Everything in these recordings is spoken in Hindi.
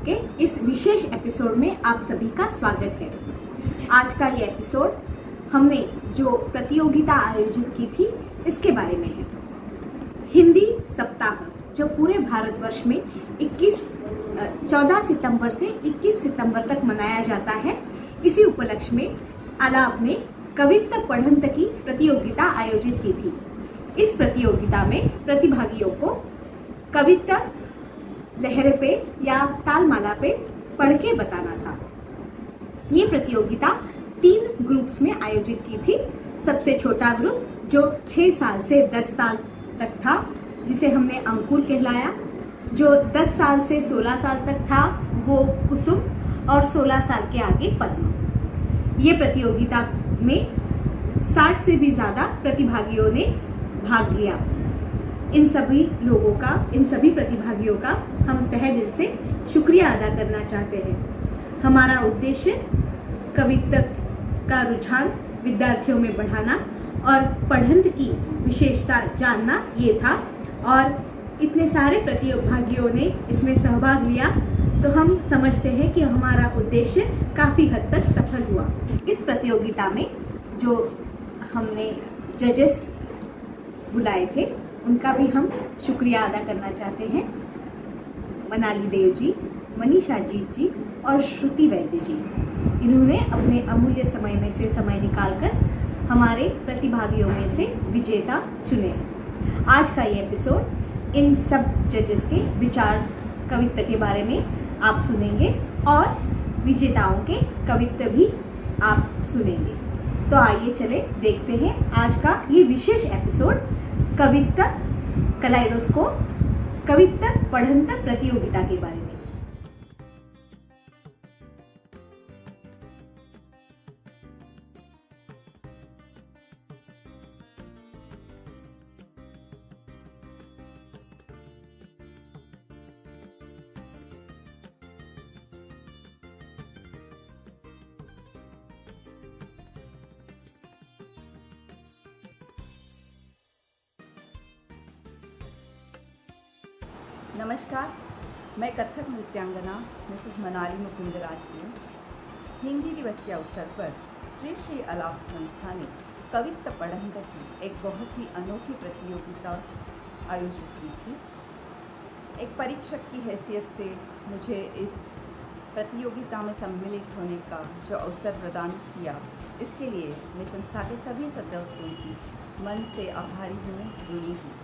के इस विशेष एपिसोड में आप सभी का स्वागत है। आज का ये एपिसोड हमने जो प्रतियोगिता आयोजित की थी इसके बारे में है। हिंदी सप्ताह जो पूरे भारतवर्ष में 14 सितंबर से 21 सितंबर तक मनाया जाता है, इसी उपलक्ष्य में आलाप ने कवित्त पढ़ंत की प्रतियोगिता आयोजित की थी। इस प्रतियोगिता में प्रतिभागियों को कविता लहरे पे या तालमाला पे पढ़ के बताना था। ये प्रतियोगिता 3 ग्रुप्स में आयोजित की थी। सबसे छोटा ग्रुप जो 6 साल से 10 साल तक था, जिसे हमने अंकुर कहलाया। जो 10 साल से 16 साल तक था वो कुसुम, और 16 साल के आगे पद्म। ये प्रतियोगिता में 60 से भी ज़्यादा प्रतिभागियों ने भाग लिया। इन सभी लोगों का, इन सभी प्रतिभागियों का हम तहे दिल से शुक्रिया अदा करना चाहते हैं। हमारा उद्देश्य कविता का रुझान विद्यार्थियों में बढ़ाना और पढ़ंत की विशेषता जानना ये था, और इतने सारे प्रतिभागियों ने इसमें सहभाग लिया तो हम समझते हैं कि हमारा उद्देश्य काफ़ी हद तक सफल हुआ। इस प्रतियोगिता में जो हमने जजेस बुलाए थे उनका भी हम शुक्रिया अदा करना चाहते हैं। मनाली देव जी, मनीषा जीत जी और श्रुति वैद्य जी, इन्होंने अपने अमूल्य समय में से समय निकालकर हमारे प्रतिभागियों में से विजेता चुने। आज का ये एपिसोड इन सब जजेस के विचार कवित्त के बारे में आप सुनेंगे और विजेताओं के कवित्त भी आप सुनेंगे। तो आइए चले देखते हैं आज का ये विशेष एपिसोड कवित्त कलाइडोस्कोप कवित्त पढ़ंत प्रतियोगिता के बारे में। नमस्कार, मैं कथक नृत्यांगना मिसेस मनाली मुकुंदराज। हिंदी दिवस के अवसर पर श्री श्री आलाप संस्था ने कवित्त पढ़ंत की एक बहुत ही अनोखी प्रतियोगिता आयोजित की थी। एक परीक्षक की हैसियत से मुझे इस प्रतियोगिता में सम्मिलित होने का जो अवसर प्रदान किया, इसके लिए मैं संस्था के सभी सदस्यों की मन से आभारी हूँ, ऋणी हूँ।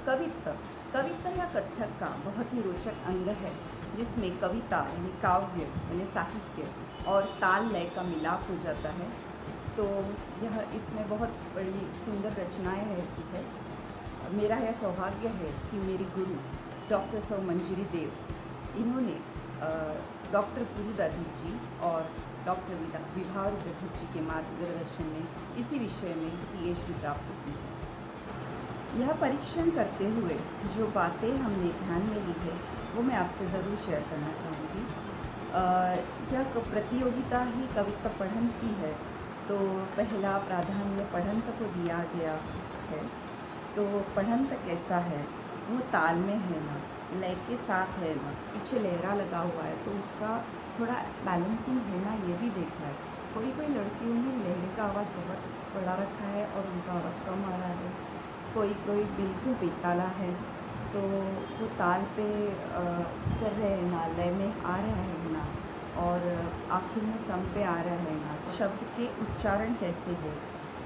कविता या कथक का बहुत ही रोचक अंग है, जिसमें कविता यानी काव्य यानी साहित्य और ताल लय का मिलाप हो जाता है। तो यह इसमें बहुत बड़ी सुंदर रचनाएं रहती है। मेरा यह सौभाग्य है कि मेरी गुरु डॉक्टर सौ मंजरी देव, इन्होंने डॉक्टर गुरुदादी जी और डॉक्टर विभा रुद्रभट्ट जी के मार्गदर्शन में इसी विषय में PhD प्राप्त की है। यह परीक्षण करते हुए जो बातें हमने ध्यान में ली है वो मैं आपसे ज़रूर शेयर करना चाहूँगी। यह प्रतियोगिता ही कविता पढ़ंत की है, तो पहला प्राधान्य पढ़ंत को दिया गया है। तो पढ़ंत कैसा है, वो ताल में है ना, लय के साथ है ना, पीछे लहरा लगा हुआ है तो उसका थोड़ा बैलेंसिंग है ना, ये भी देखा है। कोई लड़कियों ने लहरे का आवाज़ बहुत बड़ा रखा है और उनका आवाज़ कम आ रहा है, कोई बिल्कुल बेताला है, तो वो ताल पे कर रहे हैं ना, लय में आ रहा है ना, और आखिर में सम पे आ रहा है ना, शब्द के उच्चारण कैसे है,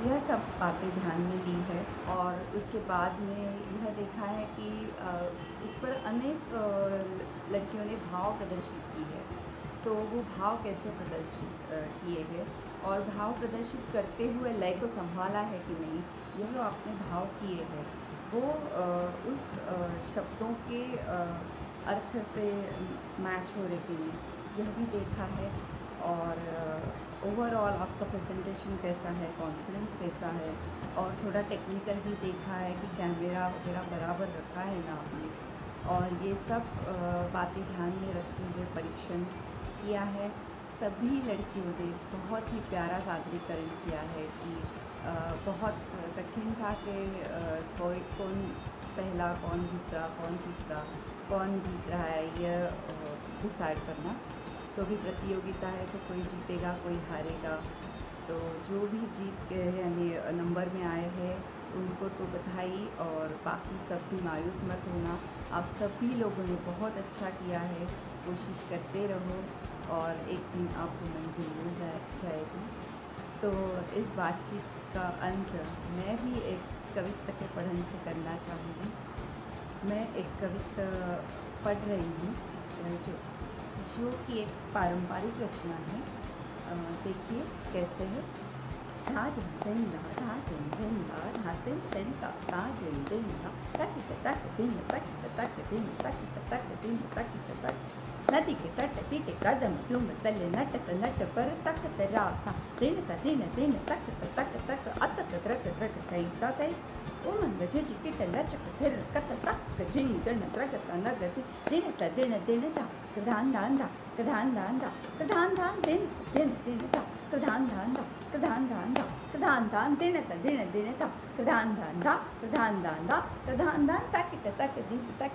यह सब बातें ध्यान में ली है। और उसके बाद में यह देखा है कि इस पर अनेक लड़कियों ने भाव प्रदर्शित की है, तो वो भाव कैसे प्रदर्शित किए हैं और भाव प्रदर्शित करते हुए लय को संभाला है कि नहीं, यह जो आपने भाव किए हैं वो उस शब्दों के अर्थ से मैच हो रहे कि नहीं, यह भी देखा है। और ओवरऑल आपका प्रेजेंटेशन कैसा है, कॉन्फिडेंस कैसा है, और थोड़ा टेक्निकल भी देखा है कि कैमरा वगैरह बराबर रखा है ना आपने, और ये सब बातें ध्यान में रखते हुए परीक्षण किया है। सभी लड़कियों ने बहुत ही प्यारा सादरीकरण किया है कि बहुत कठिन था कि कौन पहला, कौन दूसरा, कौन तीसरा, कौन जीत रहा है, यह डिसाइड करना। तो भी प्रतियोगिता है तो कोई जीतेगा कोई हारेगा। तो जो भी जीत के यानी नंबर में आए हैं उनको तो बधाई, और बाकी सब भी मायूस मत होना। आप सभी लोगों ने बहुत अच्छा किया है, कोशिश करते रहो और एक दिन आपको मंजिल मिल जाएगी। तो इस बातचीत का अंत मैं भी एक कविता के पढ़न से करना चाहूँगी। मैं एक कविता पढ़ रही हूँ जो कि एक पारंपरिक रचना है। देखिए कैसे है। धा दिन दिन धा धा दिन दिन धा धा दिन दिन का धा दिन दिन धा तक तक दिन तक तक दिन तक तक दिन तक तक नदी के तट तीटे कदम तुम तले नटक नट पर तक तरा था दिन दिन तक तक तक अत तक तक तई तई उमंग जजी किट लचक फिर कत तक जी गण त्रक नगति दिन दिन दा प्रधान दान दा प्रधान दान दा प्रधान दान दिन दिन दिन दा प्रधान दान दा प्रधान दान दा प्रधान दान दिन दिन दा प्रधान दान दा प्रधान दान दा प्रधान दान तक दिन तक दिन तक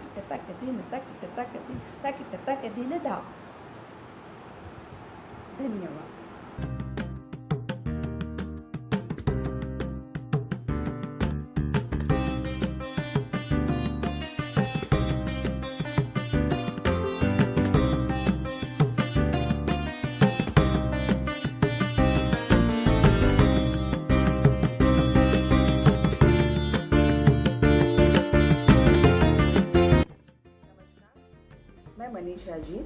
दिन तक दिन दा। धन्यवाद। मैं मनीषा जी,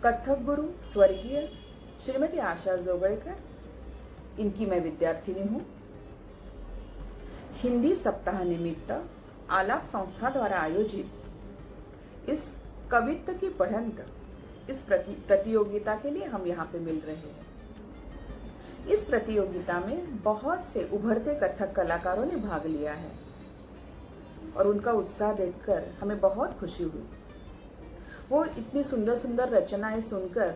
कथक गुरु स्वर्गीय श्रीमती आशा जोगड़कर, इनकी मैं विद्यार्थिनी हूँ। हिंदी सप्ताह निमित्त आलाप संस्था द्वारा आयोजित इस कवित्त की पढ़ंत इस प्रतियोगिता के लिए हम यहाँ पे मिल रहे हैं। इस प्रतियोगिता में बहुत से उभरते कथक कलाकारों ने भाग लिया है और उनका उत्साह देखकर हमें बहुत खुशी हुई। वो इतनी सुंदर सुंदर रचनाएं सुनकर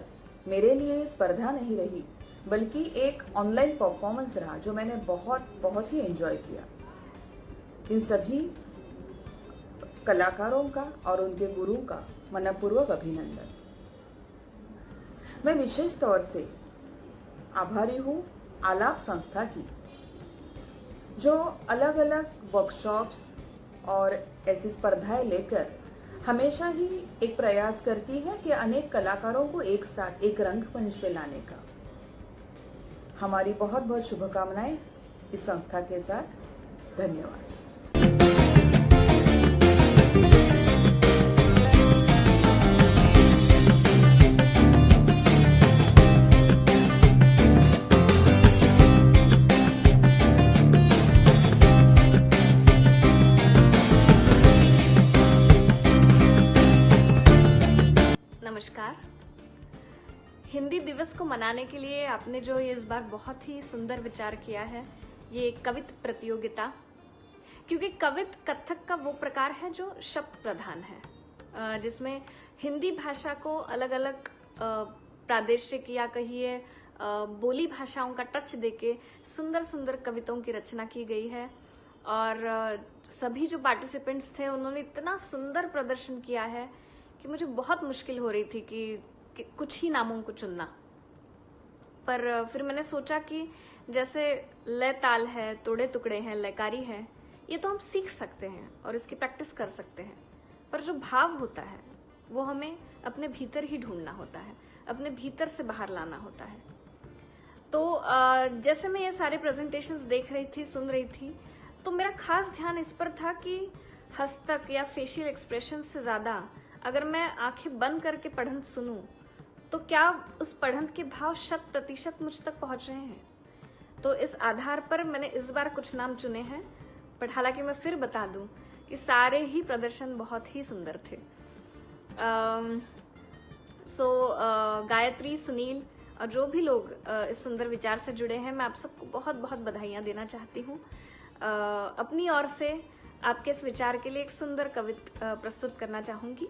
मेरे लिए ये स्पर्धा नहीं रही, बल्कि एक ऑनलाइन परफॉर्मेंस रहा जो मैंने बहुत ही एंजॉय किया। इन सभी कलाकारों का और उनके गुरु का मनपूर्वक अभिनंदन। मैं विशेष तौर से आभारी हूँ आलाप संस्था की, जो अलग अलग वर्कशॉप्स और ऐसी स्पर्धाएं लेकर हमेशा ही एक प्रयास करती है कि अनेक कलाकारों को एक साथ एक रंगमंच पे लाने का। हमारी बहुत बहुत शुभकामनाएं इस संस्था के साथ। धन्यवाद। नमस्कार। हिंदी दिवस को मनाने के लिए आपने जो ये इस बार बहुत ही सुंदर विचार किया है, ये कवित्त प्रतियोगिता, क्योंकि कवित्त कथक का वो प्रकार है जो शब्द प्रधान है, जिसमें हिंदी भाषा को अलग अलग प्रादेशिक या कहिए बोली भाषाओं का टच देके सुंदर सुंदर कविताओं की रचना की गई है। और सभी जो पार्टिसिपेंट्स थे उन्होंने इतना सुंदर प्रदर्शन किया है कि मुझे बहुत मुश्किल हो रही थी कि कुछ ही नामों को चुनना। पर फिर मैंने सोचा कि जैसे लय ताल है, तोड़े टुकड़े हैं, लयकारी है, ये तो हम सीख सकते हैं और इसकी प्रैक्टिस कर सकते हैं, पर जो भाव होता है वो हमें अपने भीतर ही ढूंढना होता है, अपने भीतर से बाहर लाना होता है। तो जैसे मैं ये सारे प्रेजेंटेशंस देख रही थी, सुन रही थी, तो मेरा खास ध्यान इस पर था कि हस्तक या फेशियल एक्सप्रेशन से ज्यादा अगर मैं आंखें बंद करके पढ़ंत सुनूं तो क्या उस पढ़ंत के भाव 100% मुझ तक पहुंच रहे हैं। तो इस आधार पर मैंने इस बार कुछ नाम चुने हैं, बट हालांकि मैं फिर बता दूं कि सारे ही प्रदर्शन बहुत ही सुंदर थे। गायत्री, सुनील और जो भी लोग इस सुंदर विचार से जुड़े हैं, मैं आप सबको बहुत बहुत बधाइयाँ देना चाहती हूँ। अपनी ओर से आपके इस विचार के लिए एक सुंदर कविता प्रस्तुत करना चाहूंगी।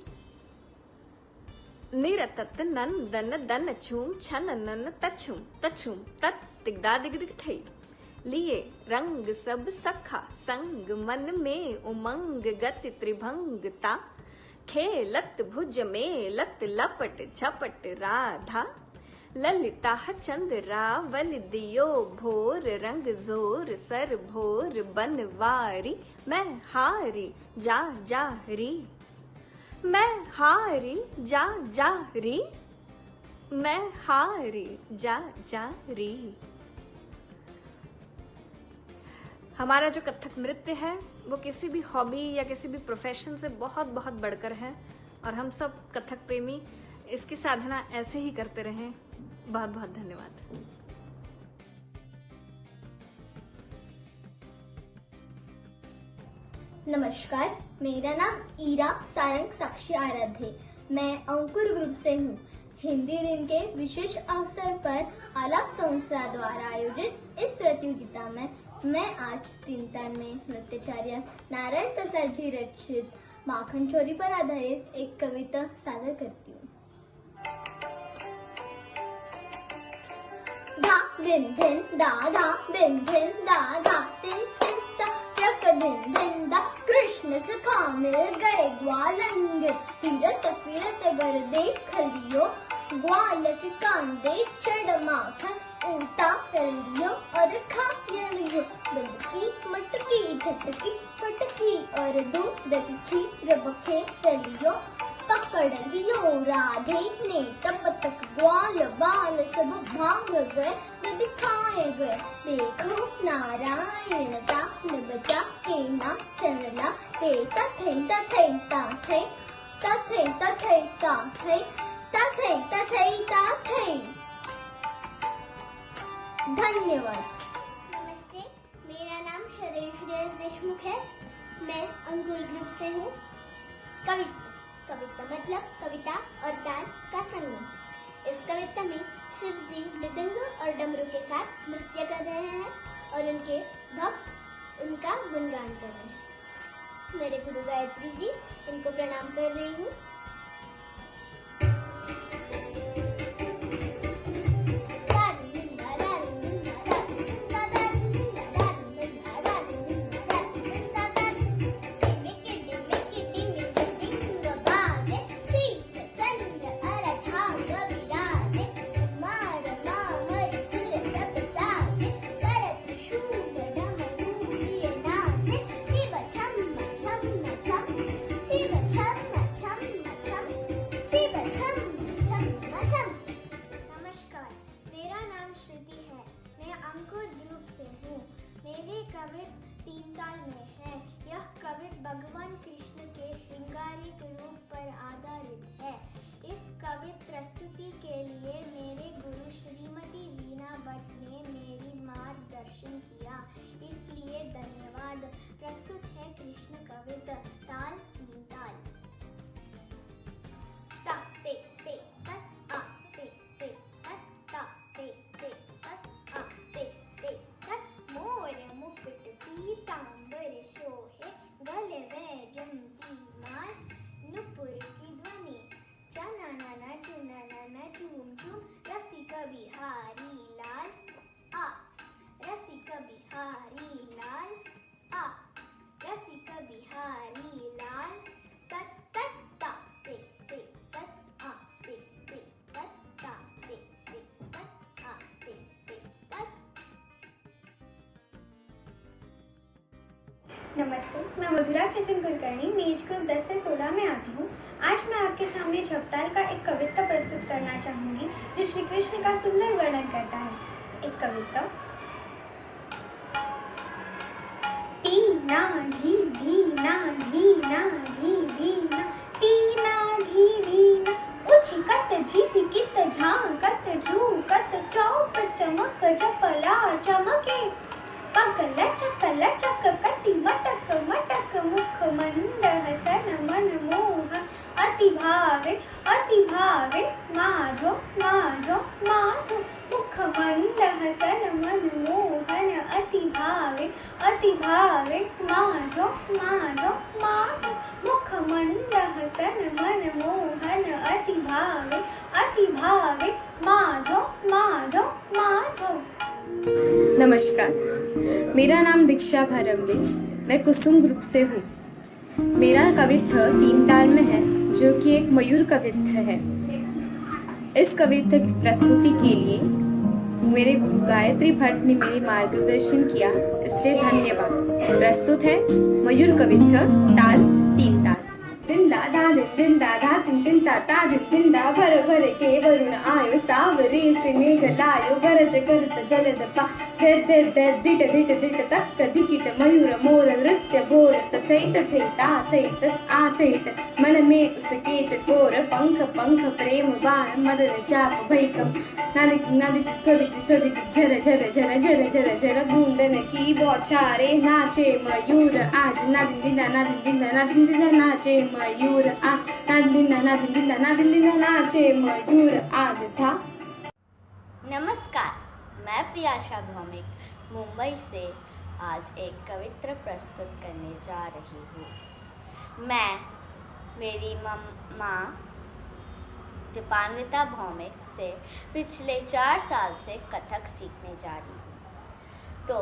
निरतत नन दन दन छूम छन नन तछूम तछूम तत दिगदा दिग दिग थई लिए रंग सब सखा संग मन में उमंग गति त्रिभंगता खेलत भुज मेलत लपट झपट राधा, ललिता चंद रावल दियो भोर, रंग जोर सर भोर बनवारी, मैं हारी जा जा री, मैं हारी जा जा री, मैं हारी जा जा री। हमारा जो कथक नृत्य है वो किसी भी हॉबी या किसी भी प्रोफेशन से बहुत बहुत बढ़कर है, और हम सब कथक प्रेमी इसकी साधना ऐसे ही करते रहें। बहुत बहुत धन्यवाद। नमस्कार, मेरा नाम ईरा सारंग साक्षी आराध्य। मैं अंकुर ग्रुप से हूँ। हिंदी दिन के विशेष अवसर पर आलाप संस्था द्वारा आयोजित इस प्रतियोगिता में मैं आज चिंतन में नृत्याचार्य नारायण प्रसाद जी रचित माखन चोरी पर आधारित एक कविता सादर करती हूँ। धा दिन धिन दा धा दिन धिन दा धा दिन धिन दा चक दिन धिन दा, कृष्ण सखा मिल गए ग्वालंगित, तीरथ फिरत गर देख लियो, ग्वाल के कांदे चढ़ माखन ऊटा लियो और खा लियो, बंदकी मटकी झटकी पटकी और दूध की रबखे लियो, पकड़ लियो राधे ने तब तक ग्वाल बाल सब भाग गए, नदी खाए गए। देखो नारायण का न बचा के ना चलना, ते तथे तथे ताथे तथे तथे ताथे तथे तथे ताथे। धन्यवाद। नमस्ते, मेरा नाम श्रेयस देशमुख है। मैं अंकुर ग्रुप से हूँ। कविता मतलब कविता और ताल का संगम। इस कविता में शिव जी मृदंग और डमरू के साथ नृत्य कर रहे हैं और उनके भक्त उनका गुणगान कर रहे हैं। मेरे गुरु गायत्री जी, इनको प्रणाम कर रही हूँ। भगवान कृष्ण के श्रृंगारिक रूप पर आधारित है। इस कविता प्रस्तुति के लिए मेरे गुरु श्रीमती वीणा भट्ट ने मेरी मार्गदर्शन किया, इसलिए धन्यवाद। प्रस्तुत है कृष्ण कविता। ताल तीन ताल। ता ते ते तत आ ते ते तत ता ते ते तत आ ते ते तत। मोर मुकुट पीतांबर शोहे, गले में जमती माल, नुपुर की ध्वनि, चना नाना चुना नाना झूम झूम, रसिक बिहारी लाल आ, रसिक बिहारी लाल आ, रसिक बिहारी लाल। तत तत ता ते ते तत आ ते ते तत ता ते ते तत आ ते ते तत। नमस्ते, मैं मधुरा सचिन कुलकर्णी एज ग्रुप 10 से 16 में आती हूँ। आज मैं आपके सामने झपताल का एक कविता प्रस्तुत करना चाहूँगी जो श्री कृष्ण का सुंदर वर्णन करता है। एक कविता। पीना घी धीना धीना घी धीना, पीना घी धीना, उछिकत झिसिकित झांकत झूकत, चौक चमक चपला चमके, पकल चकल चक कति मटक मटक, मुख मंद हसन मन मोह, अति भावे माधो माधो माधो, मुख मंद हसन मन मोहन, अति भावे माधो माधो माधो, मुख मंद हसन मन मोहन, अति भावे माधो माधो माधो। नमस्कार, मेरा नाम दीक्षा भारंबे, मैं कुसुम ग्रुप से हूँ। मेरा कवित्व 3 ताल में है, जो कि एक मयूर कवित्व है। इस कवित्व की प्रस्तुति के लिए मेरे गायत्री भट्ट ने मेरी मार्गदर्शन किया, इसलिए धन्यवाद। प्रस्तुत है मयूर कवित्व ताल 3 ताल। दिन दादा दिन दादा दिन ताता दिन दा भर भर के वरुण आयो, सावरे से मेघ लायो, गरज करत जलद पा दिट दिट दिट दिट तक दिकिट मयूर मोर नृत्य भोर तथै तथै ता थै तत् आ थै तत् मन में उसके चकोर पंख पंख प्रेम बाण मदन चाप भैकम नादिक नादिक थोदिक थोदिक झर झर झर झर झर झर बूंदन की बौछारे नाचे मयूर आज नादिन दिना नादिन दिना नादिन दिना नाचे मयूर आ नादिन दिना नादिन दिना नादिन दिना नाचे मयूर आज था। नमस्कार, मैं प्रियाशा भौमिक मुंबई से आज एक कवित्र प्रस्तुत करने जा रही हूँ। मैं मेरी माँ दीपान्विता भौमिक से पिछले 4 साल से कथक सीखने जा रही हूँ। तो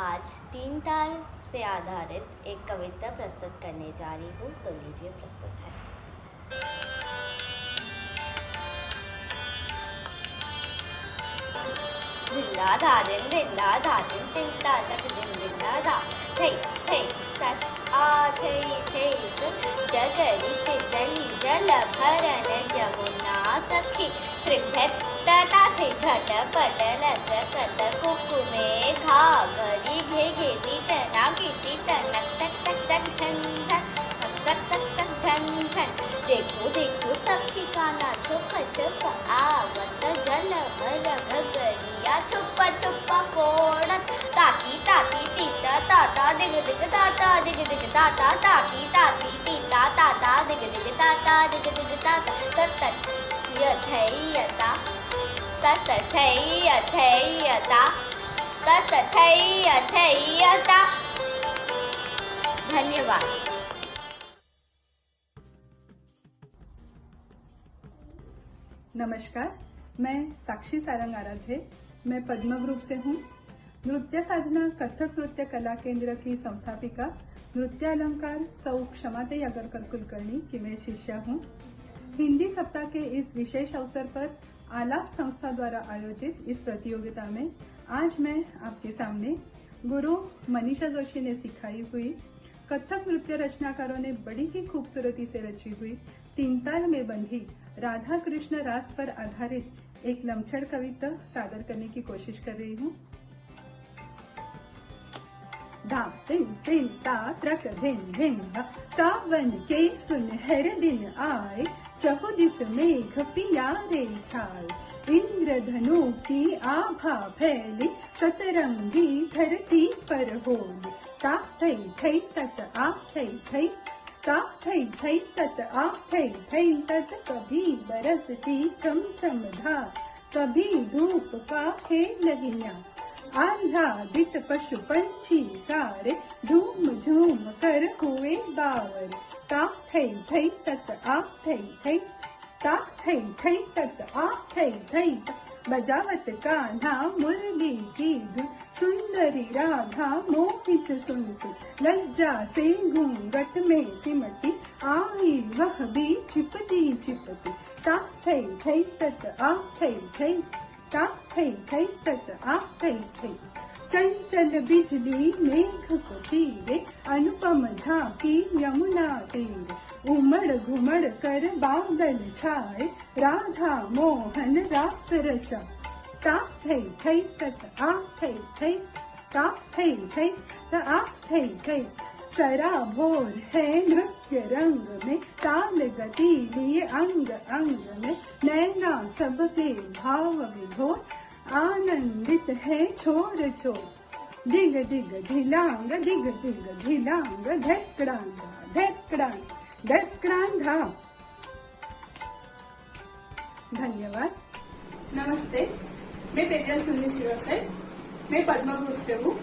आज 3 ताल से आधारित एक कविता प्रस्तुत करने जा रही हूँ। तो लीजिए प्रस्तुत है। दिल्ला धा दिन तिंता तक दिल्ला धा थे तक आ थे जगरी से जली जल भरन जमुना सखी त्रिभक्ता थे झटपट लचकत कुकुमे घाघरी घेघेरी तना कीटी तनक तक तक तक झन झन तक तक तक झन झन देखो देखो सखी काना छुप छुप आवत जल भर घगरिया छुप छुप फोड़त ताती ताती तीता ताता दिग दिग ताता दिग दिग ताता ताती ताती तीता ताता दिग दिग ताता दिग दिग ताता तत यथैयता तत थैयता तत थैयता। धन्यवाद। नमस्कार, मैं साक्षी सारंग आराध्य, मैं पद्म ग्रुप से हूँ। नृत्य साधना कथक नृत्य कला केंद्र की संस्थापिका नृत्य अलंकार सौ क्षमाते अगरकर कुलकर्णी की मैं शिष्या हूँ। हिंदी सप्ताह के इस विशेष अवसर पर आलाप संस्था द्वारा आयोजित इस प्रतियोगिता में आज मैं आपके सामने गुरु मनीषा जोशी ने सिखाई हुई कथक नृत्य रचनाकारों ने बड़ी ही खूबसूरती से रची हुई 3 ताल में बंधी राधा कृष्ण रास पर आधारित एक लमछड़ कविता सादर करने की कोशिश कर रही हूँ। धा तिन तिन ता त्रक धिन धिन सावन के सुनहर दिन आए, चहुदिस मेघ पियारे छाए, इंद्रधनु की आभा फैली, सतरंगी धरती पर होली, ता थई थई तत आ थई थई ता थई थई तत आ थई थई तत। कभी बरसती चमचम धार, कभी धूप का खेलहिया, आह्लादित पशु पंछी सारे झूम झूम कर हुए बावर, ता थई थई तत आ थई थई ता थई थई तत आ थई थई। बजावत कान्हा मुरली की धुन, सुंदरी राधा मोहित सुन सुन, लज्जा से घूंघट में सिमटी, आई वह भी छिपती छिपती, ता थई थई तत आ थई थई ता थई थई तत आ थई थई। चंचल बिजली मेघ को चीरे, अनुपम झांकी यमुना तीर, उमड़ घुमड़ कर बादल छाए, राधा मोहन रास रचा, ता थई थई तत आ थई थई ता थई थई त आ थई थई। सराबोर है नृत्य रंग में, ताल गति लिए अंग अंग में, नैना सबके भाव विभोर, आनंदित है छोर छोर, दिग दिग ढिलांग दिग दिग ढिलांग, धक्कड़ांगा धक्कड़ांग धक्कड़ांगा। धन्यवाद। नमस्ते, मैं तेजल सुनील श्रीवास्तव, मैं पद्म ग्रुप से हूँ।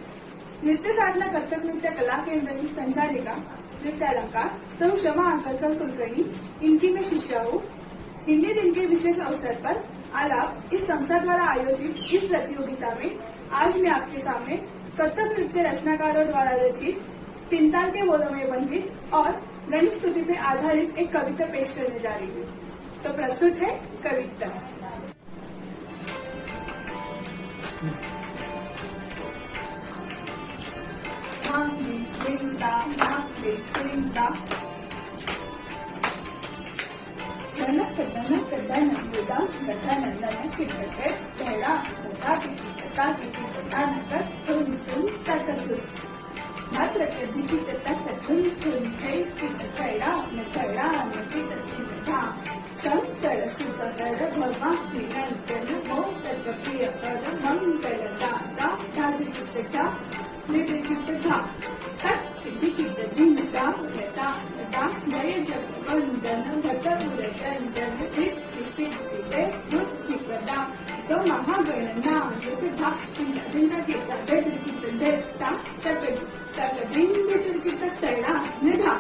नृत्य साधना कथक नृत्य कला केंद्र की संचालिका नृत्य अलंकार सौ क्षमा आकलकर कुलकर्णी, इनकी मैं शिष्या हूँ। हिंदी दिन के विशेष अवसर पर आलाप इस संस्था द्वारा आयोजित इस प्रतियोगिता में आज मैं आपके सामने कथक नृत्य रचनाकारों द्वारा रचित 3 ताल के बोलों में बंधी और गणेश स्तुति पे आधारित एक कविता पेश करने जा रही हूँ। तो प्रस्तुत है कविता। जनक जनक जनक गजानंदन किटके तेरा तथा किटका किटका नकर तुम तकतु मात्र कधी किटका तुम थे किटकैरा नकैरा नकिटका शंकर सुतकर भगवान निरंतर हो तक प्रिय पर मंगल दाता दादी किटका निधि किटका तक किट जिनका लता लता जय जगवंदन भट उदंदन सिद्धि सिद्धि दे बुद्धि प्रदा तो महागणना युद्धा जिंदा किटा दे किट देता तक तक दिन बिटर किट तैरा निधा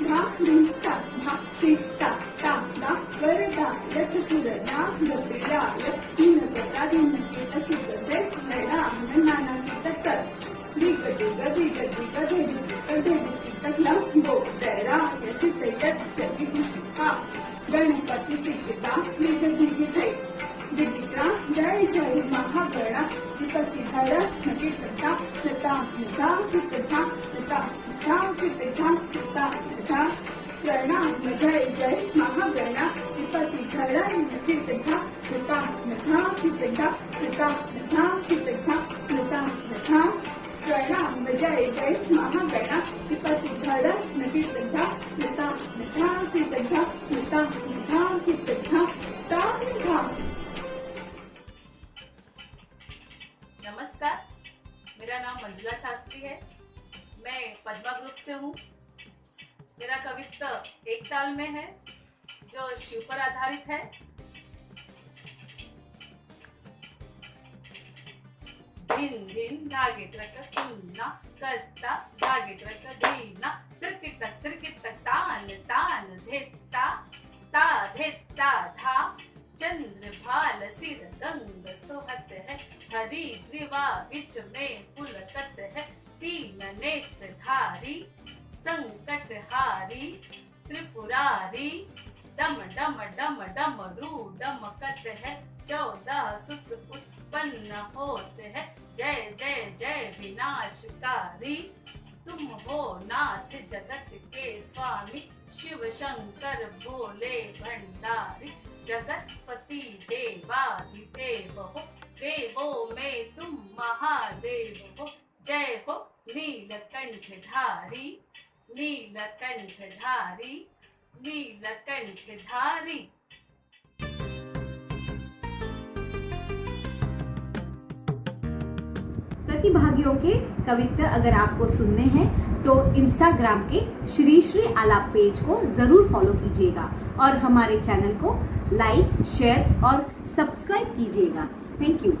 धा दिता धा किटा ता दा करदा लख सुरना लपिला तीन पता दिन किट किट दे तैरा नाना किट तर दिग दिग दिग दिग दिग दिग तकला गो तेरा यसी तैयार जगी खुशिका गणपति दिगता दिग दिग थे दिगता जय जय महागणा विपत्ति धर नकिता नता नता किता नता नता किता नता नता प्रणाम जय जय महागणा विपत्ति धर नकिता नता नता किता नता नता किता नता नता प्रणाम जय जय महागणा विपत्ति धर नकिता नता नता किता नता नता किता ता। नमस्कार, मेरा नाम मंजुला शास्त्री है। मैं पद्मा ग्रुप से हूँ। मेरा कवित्व एक ताल में है जो शिव पर आधारित है। धिन धिन धागे त्रक तुन्ना करता धागे त्रक धीना त्रिकिट त्रिकिट तान तान धेता ता धेता धा चंद्र भाल सिर गंग सोहत है हरि ग्रीवा बिच में पुलकत है तीन नेत्र धारी संकट हारी त्रिपुरारी डम डम डम डमरू डमकत है 14 सूत्र उत्पन्न होते हैं जय जय जय विनाशकारी तुम हो नाथ जगत के स्वामी शिव शंकर भोले भंडारी जगतपति देवाधिदेव हो देवों में तुम महादेव हो जय हो नीलकंठधारी नीलकंठधारी नीलकंठधारी। प्रतिभागियों के कवित्व अगर आपको सुनने हैं तो इंस्टाग्राम के श्री श्री आलाप पेज को जरूर फॉलो कीजिएगा और हमारे चैनल को लाइक, शेयर और सब्सक्राइब कीजिएगा। Thank you.